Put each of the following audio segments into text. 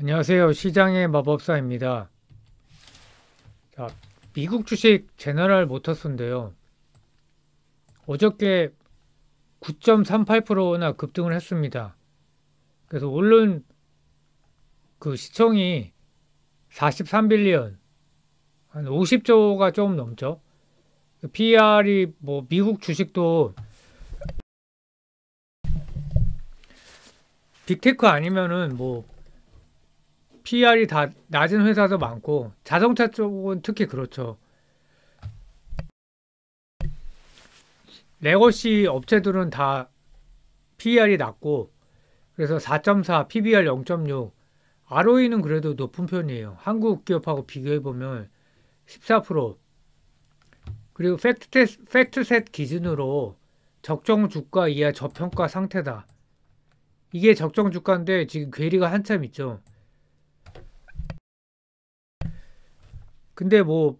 안녕하세요. 시장의 마법사입니다. 자, 미국 주식 제너럴 모터스인데요. 어저께 9.38%나 급등을 했습니다. 그래서 오른 그 시총이 43빌리언, 한 50조가 좀 넘죠. PR이 뭐 미국 주식도 빅테크 아니면은 뭐 PR이 다 낮은 회사도 많고 자동차 쪽은 특히 그렇죠. 레거시 업체들은 다 PER이 낮고 그래서 4.4, PBR 0.6, ROE는 그래도 높은 편이에요. 한국 기업하고 비교해보면 14%. 그리고 팩트셋 기준으로 적정 주가 이하 저평가 상태다. 이게 적정 주가인데 지금 괴리가 한참 있죠. 근데 뭐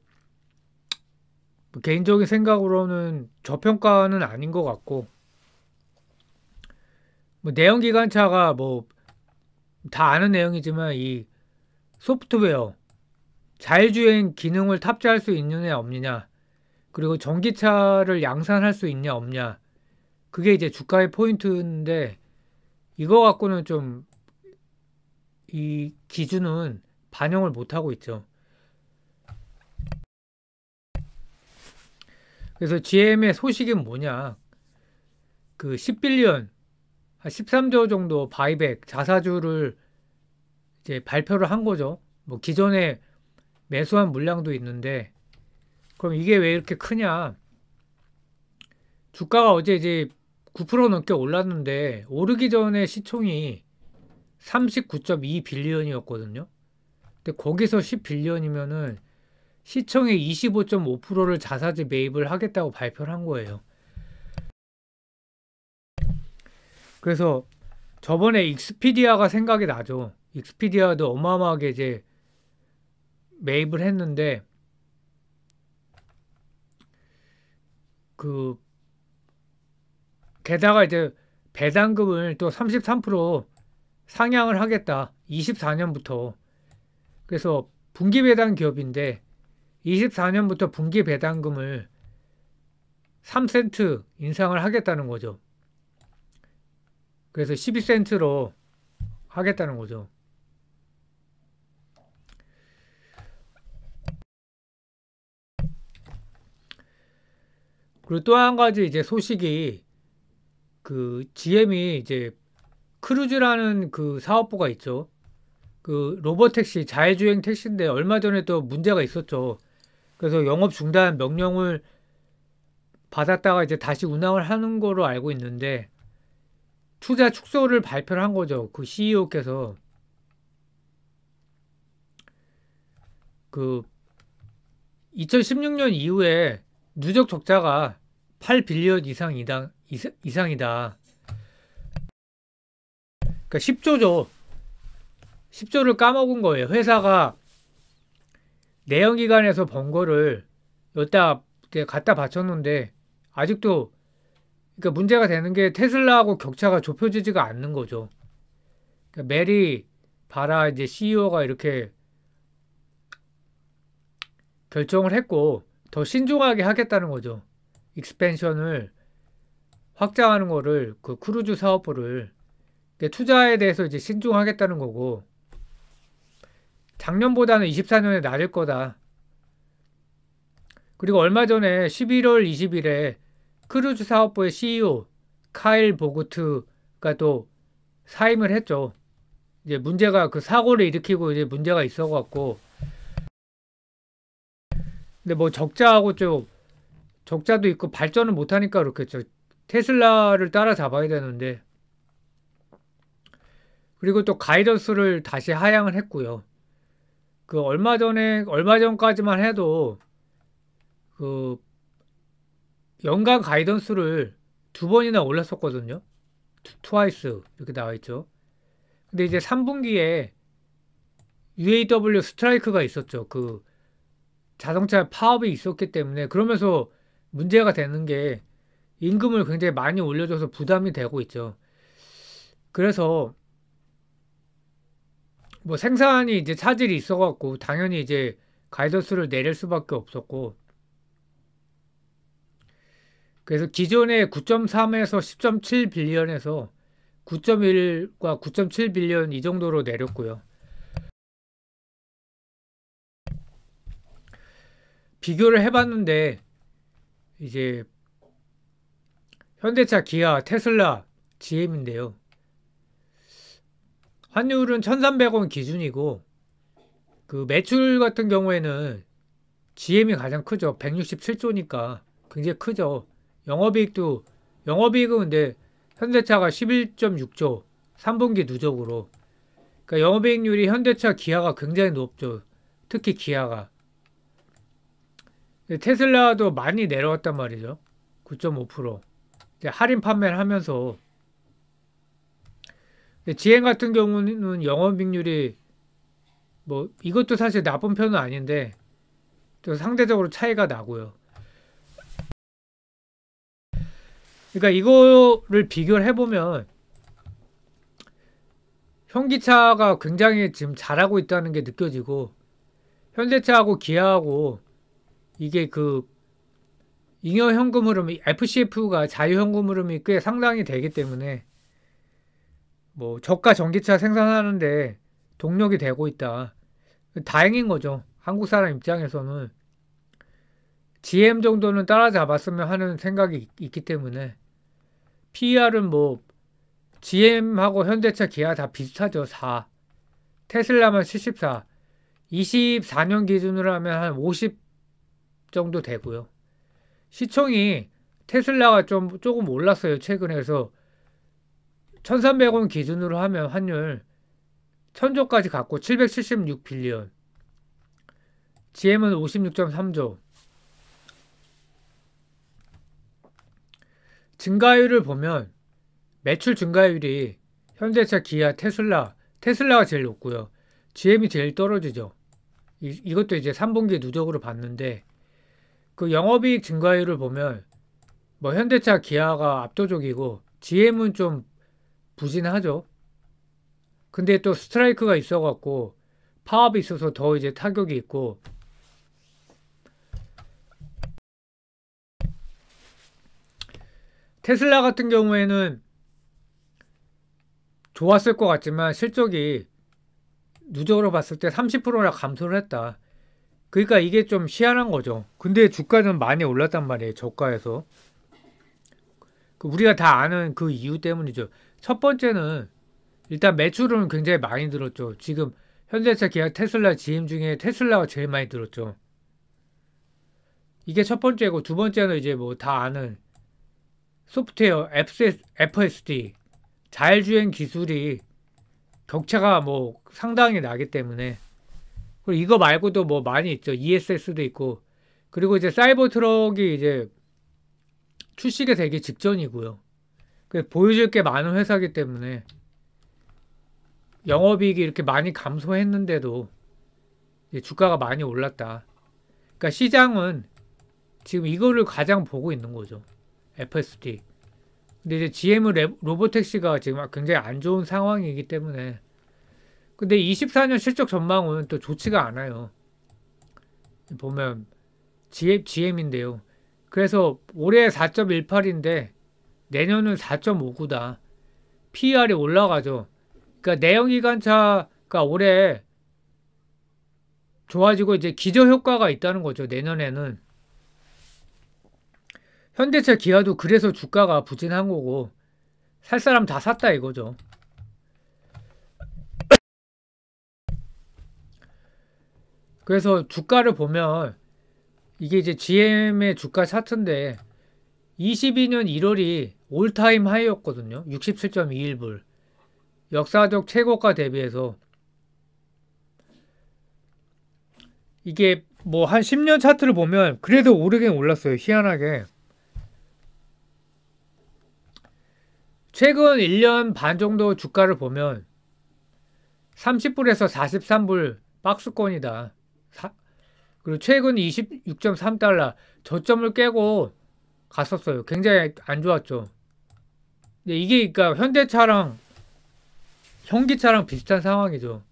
개인적인 생각으로는 저평가는 아닌 것 같고 뭐 내연기관차가 뭐 다 아는 내용이지만 이 소프트웨어 자율주행 기능을 탑재할 수 있느냐 없느냐 그리고 전기차를 양산할 수 있냐 없냐 그게 이제 주가의 포인트인데 이거 갖고는 좀 이 기준은 반영을 못하고 있죠. 그래서 GM의 소식이 뭐냐 그 10빌리언 한 13조 정도 바이백 자사주를 이제 발표를 한 거죠. 뭐 기존에 매수한 물량도 있는데 그럼 이게 왜 이렇게 크냐? 주가가 어제 이제 9% 넘게 올랐는데 오르기 전에 시총이 39.2빌리언이었거든요. 근데 거기서 10빌리언이면은 시총의 25.5%를 자사주 매입을 하겠다고 발표를 한 거예요. 그래서 저번에 익스피디아가 생각이 나죠. 익스피디아도 어마어마하게 이제 매입을 했는데 그 게다가 이제 배당금을 또 33% 상향을 하겠다. 24년부터. 그래서 분기 배당 기업인데 24년부터 분기 배당금을 3센트 인상을 하겠다는 거죠. 그래서 12센트로 하겠다는 거죠. 그리고 또 한 가지 이제 소식이 그 GM이 이제 크루즈라는 그 사업부가 있죠. 그 로봇택시, 자율주행 택시인데 얼마 전에 또 문제가 있었죠. 그래서 영업 중단 명령을 받았다가 이제 다시 운항을 하는 거로 알고 있는데 투자 축소를 발표를 한 거죠. 그 CEO께서 그 2016년 이후에 누적 적자가 8빌리언 이상이다. 그러니까 10조죠. 10조를 까먹은 거예요. 회사가 내연기관에서 번 거를 여기다 갖다 바쳤는데 아직도 그러니까 문제가 되는 게 테슬라하고 격차가 좁혀지지가 않는 거죠. 그러니까 메리 바라 이제 CEO가 이렇게 결정을 했고 더 신중하게 하겠다는 거죠. 익스펜션을 확장하는 거를 그 크루즈 사업부를 투자에 대해서 이제 신중하겠다는 거고 작년보다는 24년에 낮을 거다. 그리고 얼마 전에 11월 20일에 크루즈 사업부의 CEO 카일 보그트가 또 사임을 했죠. 이제 문제가 그 사고를 일으키고 이제 문제가 있어 갖고 근데 뭐 적자하고 좀 적자도 있고 발전을 못 하니까 그렇겠죠. 테슬라를 따라잡아야 되는데 그리고 또 가이던스를 다시 하향을 했고요. 그 얼마 전까지만 해도 그 연간 가이던스를 두 번이나 올렸었거든요. 트와이스 이렇게 나와 있죠. 근데 이제 3분기에 UAW 스트라이크가 있었죠. 그 자동차 파업이 있었기 때문에 그러면서 문제가 되는 게 임금을 굉장히 많이 올려줘서 부담이 되고 있죠. 그래서 뭐 생산이 이제 차질이 있어갖고 당연히 이제 가이던스를 내릴 수밖에 없었고, 그래서 기존의 9.3에서 10.7 빌리언에서 9.1과 9.7 빌리언 이 정도로 내렸고요. 비교를 해봤는데 이제 현대차, 기아, 테슬라, GM인데요. 환율은 1,300원 기준이고, 그 매출 같은 경우에는 GM이 가장 크죠. 167조니까 굉장히 크죠. 영업이익은 근데 현대차가 11.6조, 3분기 누적으로. 그러니까 영업이익률이 현대차, 기아가 굉장히 높죠. 특히 기아가. 테슬라도 많이 내려왔단 말이죠. 9.5%. 이제 할인 판매를 하면서. GM 같은 경우는 영업이익률이 뭐 이것도 사실 나쁜 편은 아닌데 또 상대적으로 차이가 나고요. 그러니까 이거를 비교를 해보면 현기차가 굉장히 지금 잘하고 있다는 게 느껴지고, 현대차하고 기아하고 이게 그 잉여 현금 흐름이, FCF가 자유 현금 흐름이 꽤 상당히 되기 때문에 뭐 저가 전기차 생산하는데 동력이 되고 있다. 다행인 거죠. 한국 사람 입장에서는 GM 정도는 따라잡았으면 하는 생각이 있기 때문에. PER은 뭐 GM하고 현대차, 기아 다 비슷하죠. 4. 테슬라만 74. 24년 기준으로 하면 한 50 정도 되고요. 시총이 테슬라가 조금 올랐어요. 최근에. 그래서 1,300원 기준으로 하면 환율 1,000조까지 갔고 776 빌리언. GM은 56.3조. 증가율을 보면 매출 증가율이 현대차, 기아, 테슬라가 제일 높고요. GM이 제일 떨어지죠. 이것도 이제 3분기 누적으로 봤는데, 그 영업이익 증가율을 보면 뭐 현대차, 기아가 압도적이고 GM은 좀 부진하죠. 근데 또 스트라이크가 있어갖고 파업이 있어서 더 이제 타격이 있고, 테슬라 같은 경우에는 좋았을 것 같지만 실적이 누적으로 봤을 때 30%나 감소를 했다. 그러니까 이게 좀 희한한 거죠. 근데 주가는 많이 올랐단 말이에요. 저가에서. 우리가 다 아는 그 이유 때문이죠. 첫 번째는 일단 매출은 굉장히 많이 늘었죠. 지금 현대차, 기아, 테슬라, GM 중에 테슬라가 제일 많이 늘었죠. 이게 첫 번째고, 두 번째는 이제 뭐 다 아는 소프트웨어, FSD, 자율주행 기술이 격차가 뭐 상당히 나기 때문에. 그리고 이거 말고도 뭐 많이 있죠. ESS도 있고. 그리고 이제 사이버 트럭이 이제 출시가 되기 직전이고요. 보여줄 게 많은 회사이기 때문에 영업이익이 이렇게 많이 감소했는데도 주가가 많이 올랐다. 그러니까 시장은 지금 이거를 가장 보고 있는 거죠. FSD. 근데 이제 GM은 로보택시가 지금 굉장히 안 좋은 상황이기 때문에. 근데 24년 실적 전망은 또 좋지가 않아요. 보면 GM인데요. 그래서 올해 4.18인데 내년은 4.59다. PER이 올라가죠. 그러니까 내연기관차가 올해 좋아지고 이제 기저효과가 있다는 거죠. 내년에는. 현대차, 기아도 그래서 주가가 부진한 거고, 살 사람 다 샀다 이거죠. 그래서 주가를 보면 이게 이제 GM의 주가 차트인데 22년 1월이 올타임 하이였거든요. 67.21불. 역사적 최고가 대비해서 이게 뭐 한 10년 차트를 보면 그래도 오르긴 올랐어요. 희한하게. 최근 1년 반 정도 주가를 보면 30불에서 43불 박스권이다. 그리고 최근 26.3달러 저점을 깨고 갔었어요. 굉장히 안 좋았죠. 근데 이게 그러니까 현대차랑 현기차랑 비슷한 상황이죠.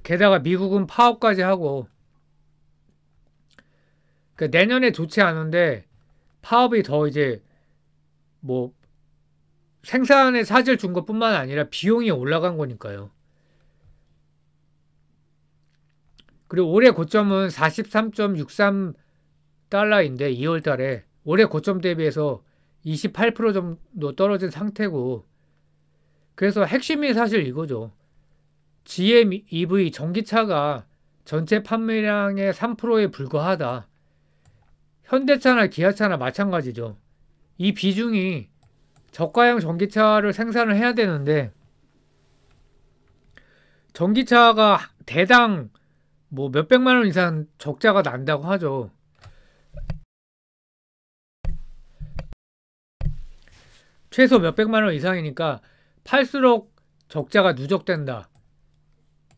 게다가 미국은 파업까지 하고, 내년에 좋지 않은데 파업이 더 이제 뭐 생산에 차질 준 것뿐만 아니라 비용이 올라간 거니까요. 그리고 올해 고점은 43.63달러인데 2월 달에 올해 고점 대비해서 28% 정도 떨어진 상태고, 그래서 핵심이 사실 이거죠. GM EV 전기차가 전체 판매량의 3%에 불과하다. 현대차나 기아차나 마찬가지죠. 이 비중이 저가형 전기차를 생산을 해야 되는데 전기차가 대당 뭐 몇백만 원 이상 적자가 난다고 하죠. 최소 몇백만 원 이상이니까 팔수록 적자가 누적된다.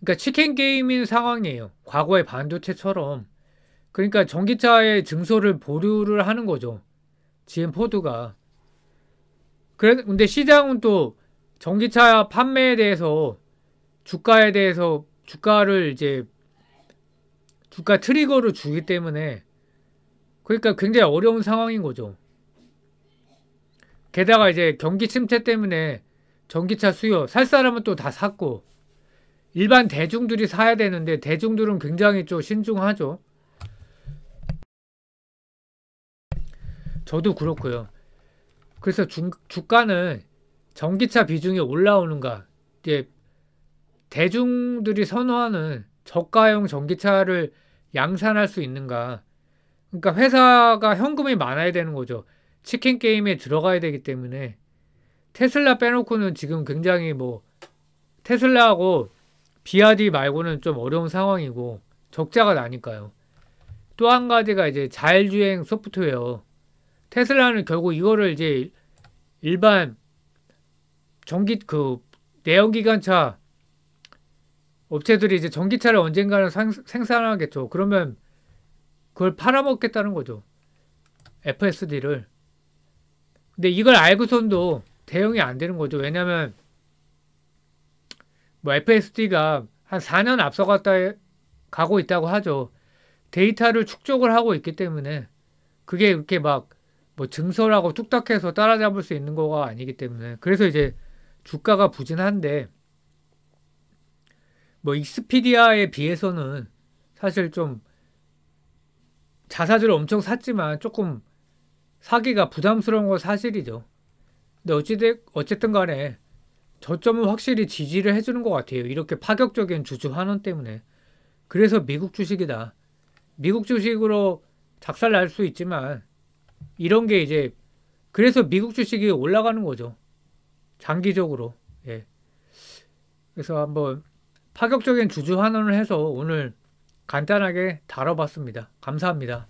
그러니까 치킨 게임인 상황이에요. 과거의 반도체처럼. 그러니까 전기차의 증소를 보류를 하는 거죠. GM 포드가. 근데 시장은 또 전기차 판매에 대해서 주가에 대해서 주가를 이제 주가 트리거를 주기 때문에, 그러니까 굉장히 어려운 상황인 거죠. 게다가 이제 경기 침체 때문에 전기차 수요 살 사람은 또 다 샀고, 일반 대중들이 사야 되는데 대중들은 굉장히 좀 신중하죠. 저도 그렇고요. 그래서 주가는 전기차 비중이 올라오는가, 이제 대중들이 선호하는 저가형 전기차를 양산할 수 있는가. 그러니까 회사가 현금이 많아야 되는 거죠. 치킨 게임에 들어가야 되기 때문에. 테슬라 빼놓고는 지금 굉장히 뭐 테슬라하고 비아디 말고는 좀 어려운 상황이고 적자가 나니까요. 또 한 가지가 이제 자율주행 소프트웨어. 테슬라는 결국 이거를 이제 일반 전기 내연기관차 업체들이 이제 전기차를 언젠가는 생산하겠죠. 그러면 그걸 팔아먹겠다는 거죠. FSD를. 근데 이걸 알고선도 대응이 안 되는 거죠. 왜냐면 뭐 FSD가 한 4년 앞서갔다 가고 있다고 하죠. 데이터를 축적을 하고 있기 때문에 그게 이렇게 막 뭐 증설하고 뚝딱해서 따라잡을 수 있는 거가 아니기 때문에, 그래서 이제 주가가 부진한데, 뭐 익스피디아에 비해서는 사실 좀 자사주를 엄청 샀지만 조금 사기가 부담스러운 건 사실이죠. 근데 어쨌든 간에 저점은 확실히 지지를 해주는 것 같아요. 이렇게 파격적인 주주 환원 때문에. 그래서 미국 주식이다. 미국 주식으로 작살 날 수 있지만 이런 게 이제 그래서 미국 주식이 올라가는 거죠. 장기적으로. 예. 그래서 한번 파격적인 주주 환원을 해서 오늘 간단하게 다뤄봤습니다. 감사합니다.